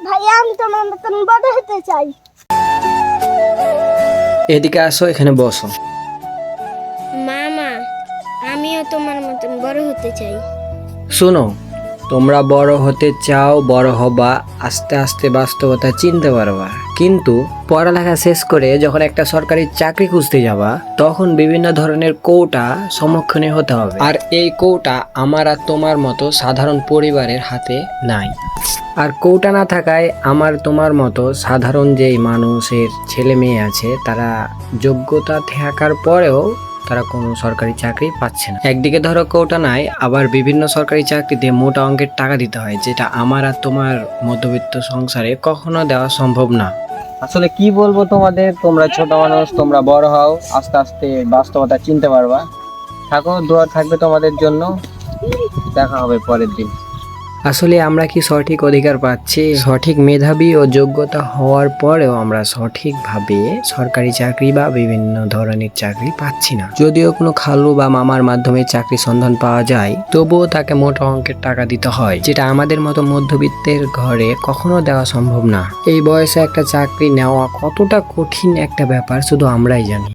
ভাইয়া আমি তোমার মতন বড় হতে চাই। এদিকে আসো, এখানে বসো। মামা আমিও তোমার মতন বড় হতে চাই। শোনো, তোমরা বড় হতে চাও, বড় হবা, আস্তে আস্তে বাস্তবতা চিনতে পারবা। কিন্তু পড়ালেখা শেষ করে যখন একটা সরকারি চাকরি খুঁজতে যাবা, তখন বিভিন্ন ধরনের কৌটা সম্মুখীন হতে হবে। আর এই কৌটা আমার আর তোমার মতো সাধারণ পরিবারের হাতে নাই। আর কৌটা না থাকায় আমার তোমার মতো সাধারণ যেই মানুষের ছেলে মেয়ে আছে, তারা যোগ্যতা থাকার পরেও তারা কোনো সরকারি চাকরি পাচ্ছে না। একদিকে ধরো কৌটা নাই, আবার বিভিন্ন সরকারি চাকরিতে মোটা অঙ্কের টাকা দিতে হয়, যেটা আমার আর তোমার মধ্যবিত্ত সংসারে কখনো দেওয়া সম্ভব না। আসলে কি বলবো তোমাদের, তোমরা ছোট মানুষ, তোমরা বড় হও, আস্তে আস্তে বাস্তবতা চিনতে পারবা। থাকো, দোয়া থাকবে তোমাদের জন্য। দেখা হবে পরের দিন। আসলে আমরা কি সঠিক অধিকার পাচ্ছি? সঠিক মেধাবী ও যোগ্যতা হওয়ার পরেও আমরা সঠিকভাবে সরকারি চাকরি বা বিভিন্ন ধরনের চাকরি পাচ্ছি না। যদিও কোনো খালু বা মামার মাধ্যমে চাকরি সন্ধান পাওয়া যায়, তবুও তাকে মোটা অঙ্কের টাকা দিতে হয়, যেটা আমাদের মতো মধ্যবিত্তের ঘরে কখনো দেওয়া সম্ভব না। এই বয়সে একটা চাকরি নেওয়া কতটা কঠিন একটা ব্যাপার শুধু আমরাই জানি।